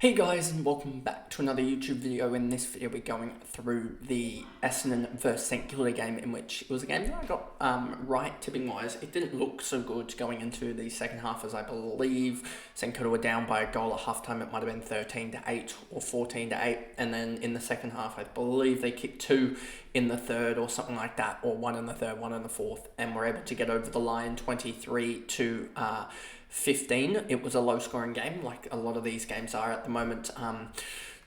Hey guys, and welcome back to another YouTube video. In this video we're going through the Essendon versus St Kilda game, in which it was a game that I got right tipping wise. It didn't look so good going into the second half, as I believe St Kilda were down by a goal at halftime. It might have been 13-8 or 14-8, and then in the second half I believe they kicked 2 in the third or something like that, or 1 in the third, 1 in the fourth, and were able to get over the line 23-15. It was a low-scoring game, like a lot of these games are at the moment,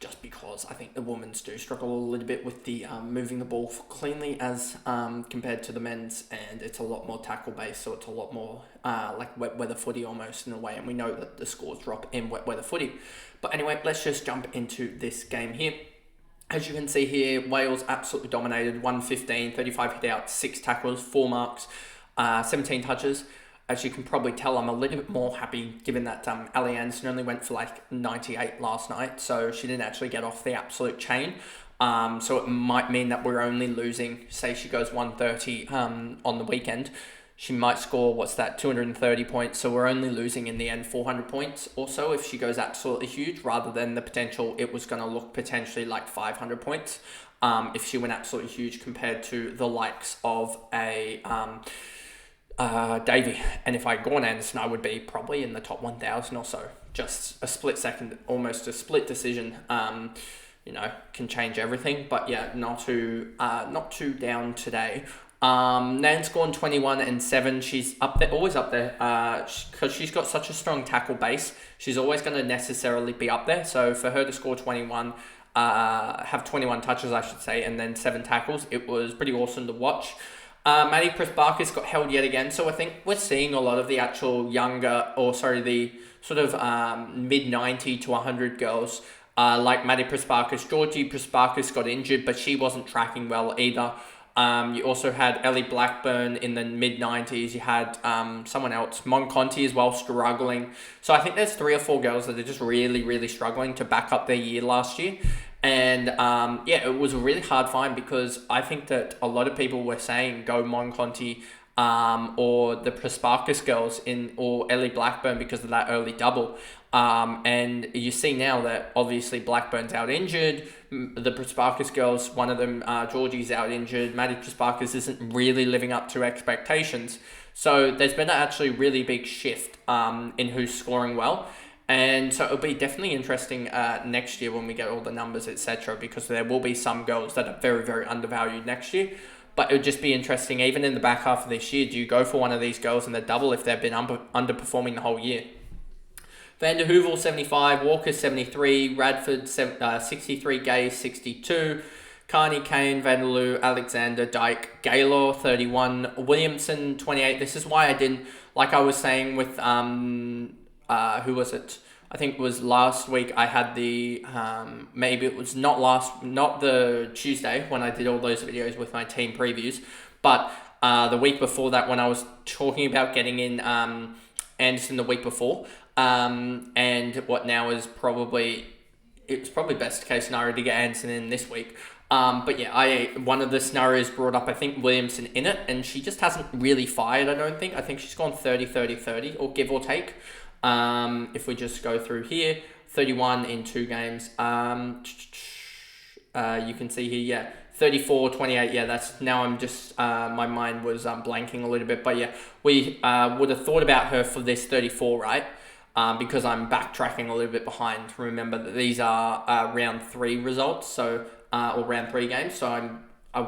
just because I think the women's do struggle a little bit with the moving the ball cleanly as compared to the men's, and it's a lot more tackle-based, so it's a lot more like wet weather footy almost in a way, and we know that the scores drop in wet weather footy. But anyway, let's just jump into this game here. As you can see here, Wales absolutely dominated, 115, 35 hit outs, 6 tackles, 4 marks, 17 touches. As you can probably tell, I'm a little bit more happy given that Ali Anderson only went for like 98 last night, so she didn't actually get off the absolute chain. So it might mean that we're only losing, say she goes 130 on the weekend, she might score, 230 points, so we're only losing in the end 400 points or so if she goes absolutely huge, rather than the potential it was going to look potentially like 500 points if she went absolutely huge compared to the likes of a Davey. And if I had gone Anderson, I would be probably in the top 1,000 or so. Just a split second, almost a split decision, can change everything. But yeah, not too down today. Nan's gone 21 and 7. She's up there, always up there, because she's got such a strong tackle base. She's always going to necessarily be up there. So for her to score 21, have 21 touches, I should say, and then 7 tackles, it was pretty awesome to watch. Maddie Press-Barker's got held yet again, so I think we're seeing a lot of the actual the sort of mid-90 to 100 girls, like Maddie Press-Barker's. Georgie Press-Barker's got injured, but she wasn't tracking well either. You also had Ellie Blackburn in the mid-90s. You had someone else, Monconti as well, struggling. So I think there's 3 or 4 girls that are just really, really struggling to back up their year last year. And it was a really hard find, because I think that a lot of people were saying go Monconti or the Press-Barkers girls or Ellie Blackburn because of that early double. And you see now that obviously Blackburn's out injured. The Press-Barkers girls, one of them, Georgie's out injured. Maddie Press-Barkers isn't really living up to expectations. So there's been an actually really big shift in who's scoring well. And so it'll be definitely interesting next year when we get all the numbers, etc., because there will be some girls that are very, very undervalued next year. But it would just be interesting, even in the back half of this year, do you go for one of these girls in the double if they've been underperforming the whole year? Van der Heuvel, 75, Walker, 73, Radford, 63, Gay, 62, Carney, Kane, Vanderloo, Alexander, Dyke, Gaylor, 31, Williamson, 28. This is why I didn't, like I was saying with... who was it? I think it was last week. I had the maybe it was not the Tuesday when I did all those videos with my team previews, but the week before that, when I was talking about getting in Anderson the week before, and what now is probably best case scenario to get Anderson in this week. But yeah, one of the scenarios brought up, I think, Williamson in it, and she just hasn't really fired, I don't think. I think she's gone 30, or give or take. If we just go through here, 31 in 2 games. You can see here, 34, 28. Yeah, that's now I'm just, my mind was blanking a little bit. But yeah, we would have thought about her for this 34, right? Because I'm backtracking a little bit behind. Remember that these are round 3 results, so or round 3 games. So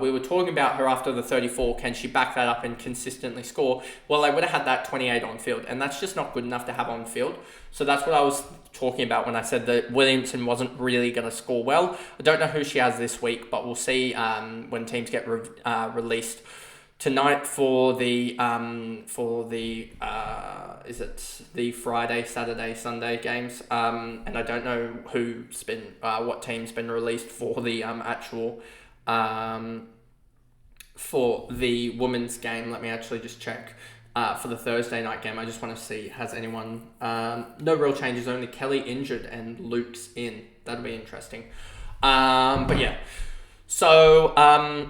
we were talking about her after the 34. Can she back that up and consistently score? Well, I would have had that 28 on field, and that's just not good enough to have on field. So that's what I was talking about when I said that Williamson wasn't really going to score well. I don't know who she has this week, but we'll see when teams get released tonight for the is it the Friday, Saturday, Sunday games. And I don't know what team's been released for the actual. For the women's game. Let me actually just check for the Thursday night game. I just want to see, has anyone... no real changes, only Kelly injured and Luke's in. That'll be interesting. But yeah, So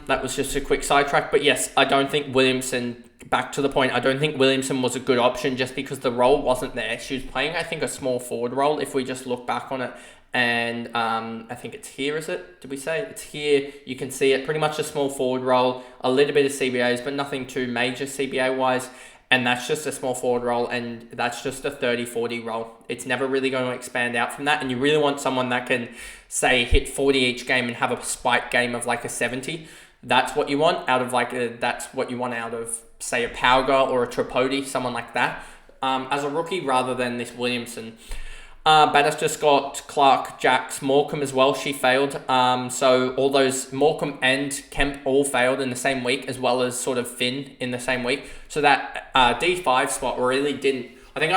that was just a quick sidetrack. But yes, I don't think Williamson, back to the point, I don't think Williamson was a good option just because the role wasn't there. She was playing, I think, a small forward role if we just look back on it. And I think it's here, is it? Did we say? It's here. You can see it, pretty much a small forward role, a little bit of CBAs, but nothing too major CBA-wise. And that's just a small forward role, and that's just a 30-40 role. It's never really going to expand out from that, and you really want someone that can, say, hit 40 each game and have a spike game of like a 70. That's what you want out of say, a Power Girl or a Tripodi, someone like that, as a rookie, rather than this Williamson. Bannister, Scott, Clark, Jax, Morecambe as well. She failed. So all those, Morecambe and Kemp all failed in the same week, as well as sort of Finn in the same week. So that D5 spot really didn't. I think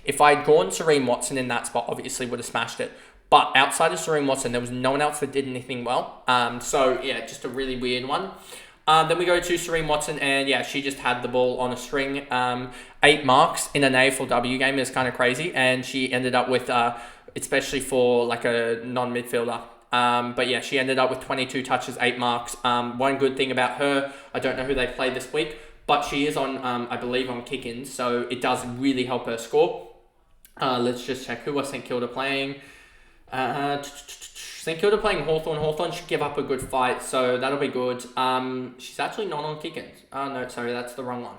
if I'd gone Serene Watson in that spot, obviously would have smashed it. But outside of Serene Watson, there was no one else that did anything well. So yeah, just a really weird one. Then we go to Serene Watson, and yeah, she just had the ball on a string. 8 marks in an AFLW game is kind of crazy, and she ended up with, especially for like a non-midfielder. But yeah, she ended up with 22 touches, 8 marks. One good thing about her, I don't know who they play this week, but she is on, I believe, on kick-ins, so it does really help her score. Let's just check who was St Kilda playing. St Kilda playing Hawthorn. Hawthorn should give up a good fight, so that'll be good. She's actually not on kick-ins. Oh, no, sorry, that's the wrong one.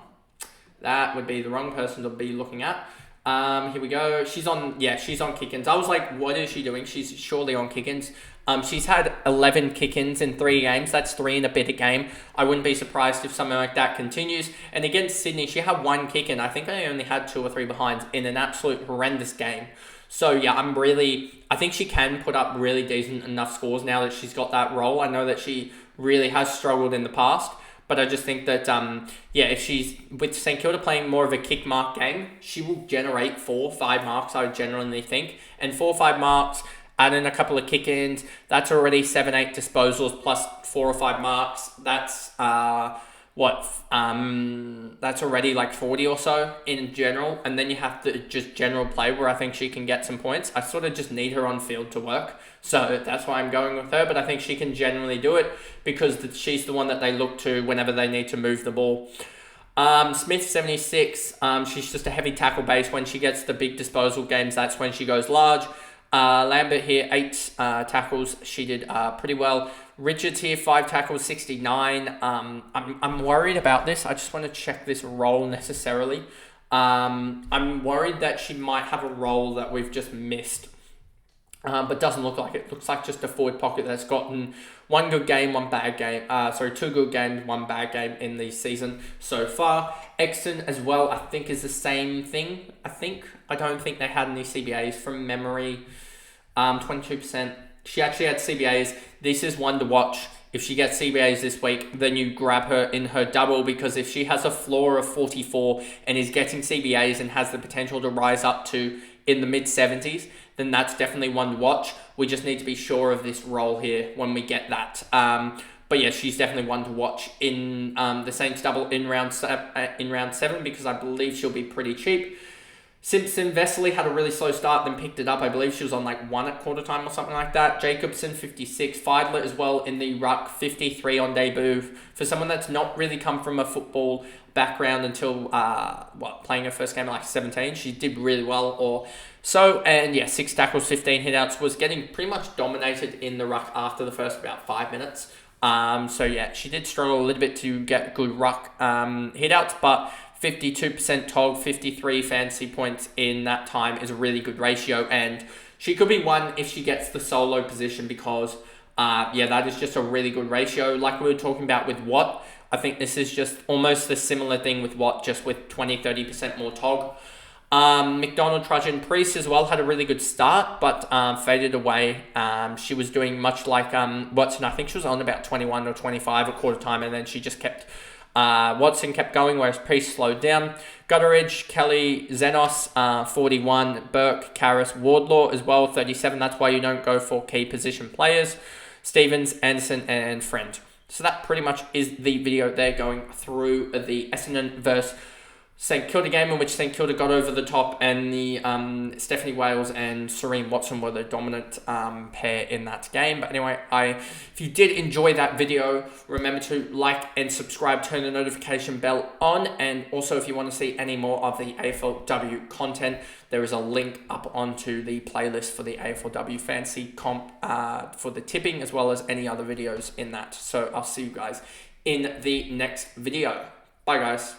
That would be the wrong person to be looking at. Here we go. She's on kick-ins. I was like, what is she doing? She's surely on kick-ins. She's had 11 kick-ins in 3 games. That's 3 and a bit a game. I wouldn't be surprised if something like that continues. And against Sydney, she had 1 kick-in. I think I only had 2 or 3 behinds in an absolute horrendous game. So yeah, I think she can put up really decent enough scores now that she's got that role. I know that she really has struggled in the past, but I just think that, if she's, with St Kilda playing more of a kick mark game, she will generate 4 or 5 marks, I would generally think. And 4 or 5 marks, add in a couple of kick-ins, that's already 7-8 disposals plus 4 or 5 marks. That's, that's already like 40 or so in general, and then you have to just general play where I think she can get some points. I sort of just need her on field to work, so that's why I'm going with her, but I think she can generally do it because she's the one that they look to whenever they need to move the ball. Smith, 76, she's just a heavy tackle base. When she gets the big disposal games, that's when she goes large. Lambert here, 8 tackles. She did pretty well. Richards here, 5 tackles, 69. I'm worried about this. I just want to check this role necessarily. I'm worried that she might have a role that we've just missed. But doesn't look like it. Looks like just a forward pocket that's gotten 1 good game, 1 bad game. 2 good games, 1 bad game in the season so far. Exton as well, I think, is the same thing. I don't think they had any CBAs from memory. 22%. She actually had CBAs. This is one to watch. If she gets CBAs this week, then you grab her in her double, because if she has a floor of 44 and is getting CBAs and has the potential to rise up to in the mid-70s, then that's definitely one to watch. We just need to be sure of this role here when we get that. But yeah, she's definitely one to watch in the Saints double in round 7, because I believe she'll be pretty cheap. Simpson, Vesely had a really slow start, then picked it up. I believe she was on like 1 at quarter time or something like that. Jacobson, 56. Feidler as well in the ruck, 53 on debut. For someone that's not really come from a football background until, playing her first game at like 17, she did really well. And yeah, 6 tackles, 15 hitouts, was getting pretty much dominated in the ruck after the first about 5 minutes. So yeah, she did struggle a little bit to get good ruck hitouts, but 52% TOG, 53 fantasy points in that time is a really good ratio, and she could be one if she gets the solo position, because that is just a really good ratio. Like we were talking about with Watt, I think this is just almost a similar thing with Watt, just with 20-30% more TOG. McDonald, Trudgeon, Priest as well had a really good start, but faded away. She was doing much like Watson. I think she was on about 21 or 25 at quarter time, and then she just kept... Watson kept going, whereas Priest slowed down. Gutteridge, Kelly, Xenos, 41. Burke, Karras, Wardlaw as well, 37. That's why you don't go for key position players. Stevens, Anderson, and Friend. So that pretty much is the video there, going through the Essendon versus St Kilda game in which St Kilda got over the top, and the Stephanie Wales and Serene Watson were the dominant pair in that game. But anyway, if you did enjoy that video, remember to like and subscribe, turn the notification bell on, and also if you want to see any more of the AFLW content, there is a link up onto the playlist for the AFLW Fantasy Comp for the tipping, as well as any other videos in that. So I'll see you guys in the next video. Bye guys.